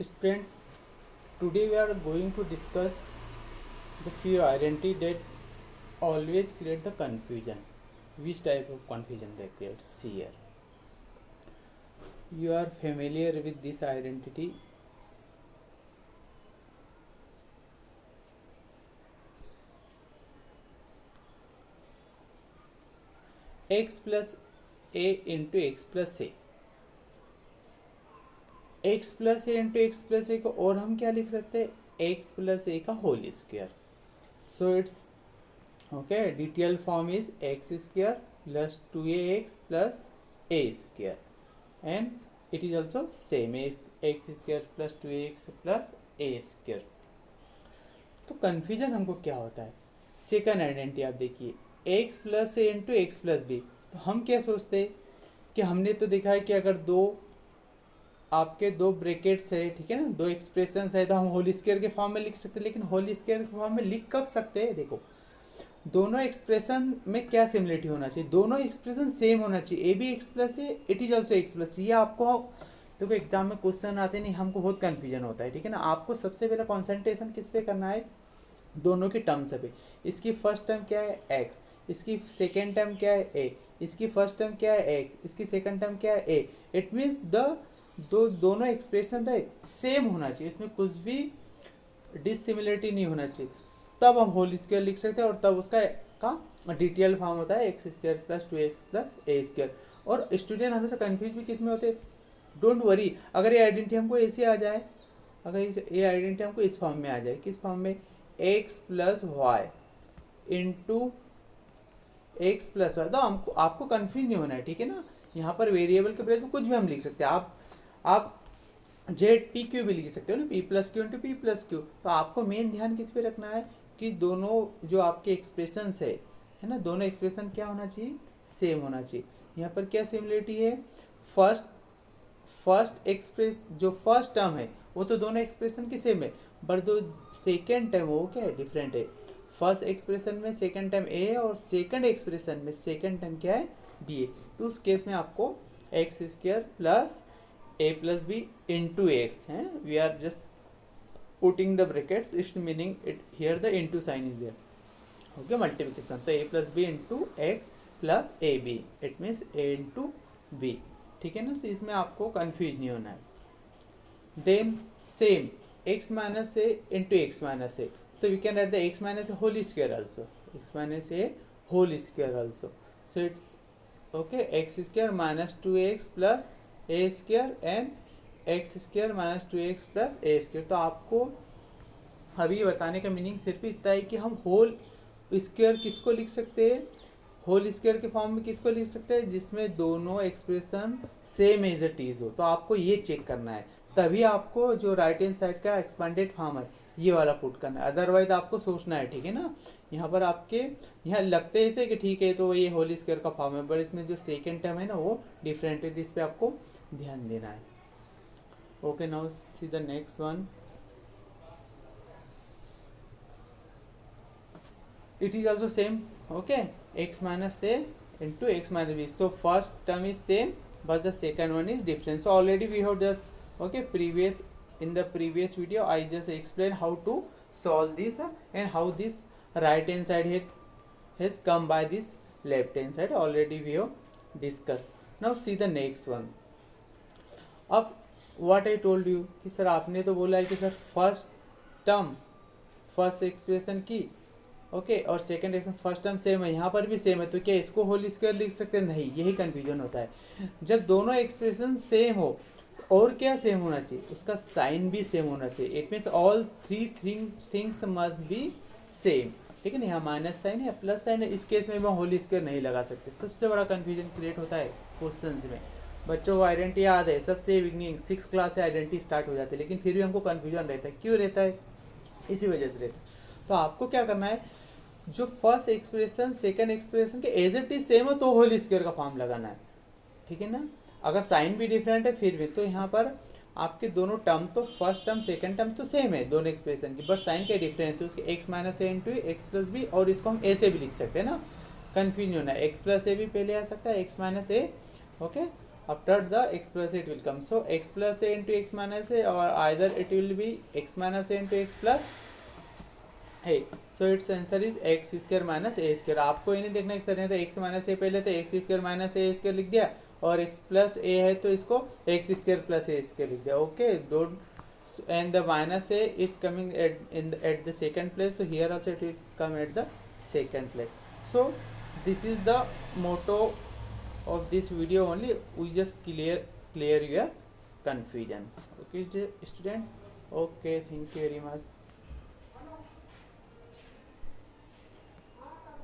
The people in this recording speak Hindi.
Students, today we are going to discuss the few identity that always create the confusion. Which type of confusion they create? See here. You are familiar with this identity. X plus a into x plus a. x plus A into X plus A को और हम क्या लिख सकते हैं? एक्स प्लस ए का whole square. So it's okay detail form is X square plus 2ax plus A square and it is also same X square plus 2ax plus A square. तो कन्फ्यूजन हमको क्या होता है? सेकंड आइडेंटिटी आप देखिए X plus A into X plus B. तो हम क्या सोचते हैं कि हमने तो देखा है कि अगर आपके दो ब्रैकेट्स है, ठीक है ना, दो एक्सप्रेशंस है, तो हम होल स्क्वायर के फॉर्म में लिख सकते हैं. लेकिन होल स्क्वायर के फॉर्म में लिख कब सकते हैं? देखो दोनों एक्सप्रेशन में क्या सिमिलरिटी होना चाहिए? दोनों एक्सप्रेशन सेम होना चाहिए. A B X plus A, it is also X plus. ये आपको देखो एग्जाम में क्वेश्चन आते नहीं, हमको बहुत कन्फ्यूजन होता है, ठीक है ना. आपको सबसे पहले कॉन्सेंट्रेशन किस पे करना है? दोनों की टर्म्स पे. इसकी फर्स्ट टर्म क्या है? एक्स. इसकी सेकेंड टर्म क्या है? ए. इसकी फर्स्ट टर्म क्या है? एक्स. इसकी सेकेंड टर्म क्या है? ए. इट मीन्स दोनों एक्सप्रेशन है सेम होना चाहिए, इसमें कुछ भी डिसिमिलरिटी नहीं होना चाहिए. तब हम होल स्क्वायर लिख सकते हैं और तब उसका का डिटेल फॉर्म होता है X square plus 2x plus A square. और स्टूडेंट हमेशा कंफ्यूज भी किस में होते? डोंट वरी, अगर ये आइडेंटिटी हमको ऐसे आ जाए, अगर ये आइडेंटिटी हमको इस फॉर्म में आ जाए, किस फॉर्म में? X plus Y into X plus Y, तो हमको आपको कन्फ्यूज नहीं होना है, ठीक है ना. यहाँ पर वेरिएबल के प्लेस में कुछ भी हम लिख सकते हैं. आप जेड पी क्यू भी लिख सकते हो ना, P plus Q into P plus Q. तो आपको मेन ध्यान किस पे रखना है कि दोनों जो आपके एक्सप्रेशन है ना, दोनों एक्सप्रेशन क्या होना चाहिए? सेम होना चाहिए. यहाँ पर क्या सिमिलरिटी है? फर्स्ट एक्सप्रेस जो फर्स्ट टर्म है वो तो दोनों एक्सप्रेशन की सेम है, बट दो सेकेंड टर्म वो क्या है? डिफरेंट है. फर्स्ट एक्सप्रेशन में सेकेंड टर्म ए है और सेकेंड एक्सप्रेशन में सेकेंड टर्म क्या है? बी है. तो उस केस में आपको x square plus a plus b into x है. We are just putting the brackets, its meaning it here the into sign is there. Okay, multiplication. तो a plus b into x plus ab, it means a into b, ठीक है ना. तो इसमें आपको कंफ्यूज नहीं होना है. Then same x minus A into X minus A. तो we can write the x minus A whole square also, x minus A whole square also. So it's okay X square minus 2x plus A square and X square minus 2x plus A square. तो आपको अभी बताने का मीनिंग सिर्फ इतना है कि हम होल स्क्वायर किसको लिख सकते हैं? होल स्क्वायर के फॉर्म में किसको लिख सकते हैं? जिसमें दोनों expression same as it is हो. तो आपको ये चेक करना है, तभी आपको जो राइट हैंड साइड का एक्सपेंडेड फॉर्म है ये वाला पुट करना है. अदरवाइज आपको सोचना है, ठीक है ना. यहाँ पर आपके यहाँ लगते ऐसे कि ठीक है तो ये होल स्क्वायर का फॉर्म है, बट इसमें जो सेकेंड टर्म है ना वो डिफरेंट है. तो इस पर आपको ध्यान देना है. Okay, now see the next one. it is also same. Okay, x minus a into x minus b. So first term is same but the second one is different. So already we have just in the previous video I just explained how to solve this and how this right hand side has come by this left hand side. Already we have discussed. Now see the next one. अब what I told you कि सर आपने तो बोला है कि sir first term first expression की ओके और second expression first term same है, यहाँ पर भी सेम है, तो क्या इसको होल स्क्वायर लिख सकते हैं? नहीं, यही कन्फ्यूजन होता है. जब दोनों एक्सप्रेशन सेम हो तो और क्या सेम होना चाहिए? उसका साइन भी सेम होना चाहिए. It means all three things must be same, ठीक है ना. यहाँ माइनस साइन है, प्लस साइन है, इस केस में हम होल स्क्वायर नहीं लगा सकते. सबसे बड़ा कन्फ्यूजन क्रिएट होता है क्वेश्चन में. बच्चों को आइडेंटिटी याद है, सबसे बिगनिंग 6 क्लास से आइडेंटिटी स्टार्ट हो जाती है, लेकिन फिर भी हमको कन्फ्यूजन रहता है. क्यों रहता है? इसी वजह से रहता है. तो आपको क्या करना है, जो फर्स्ट एक्सप्रेशन सेकंड एक्सप्रेशन के एज इट इज सेम हो तो होल स्क्वायर का फॉर्म लगाना है, ठीक है ना. अगर साइन भी डिफरेंट है फिर भी, तो यहाँ पर आपके दोनों टर्म तो फर्स्ट टर्म सेकंड टर्म तो सेम है दोनों एक्सप्रेशन की, बट साइन क्या डिफरेंट है? तो उसके x minus A into X plus B, और इसको हम ए से भी लिख सकते हैं ना. कन्फ्यूज होना है, एक्स प्लस ए भी पहले आ सकता है, x minus A. Okay, after the x plus a it will come. So x plus a into x minus a, or either it will be x minus a into x plus a. So it's answer is x square minus A square. आपको ये नहीं देखना कि सर यहाँ तो एक्स माइनस ए पहले तो एक्स स्क्र माइनस ए स्क्र लिख दिया, और एक्स प्लस ए है तो इसको एक्स स्क्र प्लस ए स्क्र लिख दिया. Okay, don't, and the minus a is coming at the second place, so here also it will come at the second place. So this is the motto of this video only. We just clear your confusion. Okay student. Okay, thank you very much.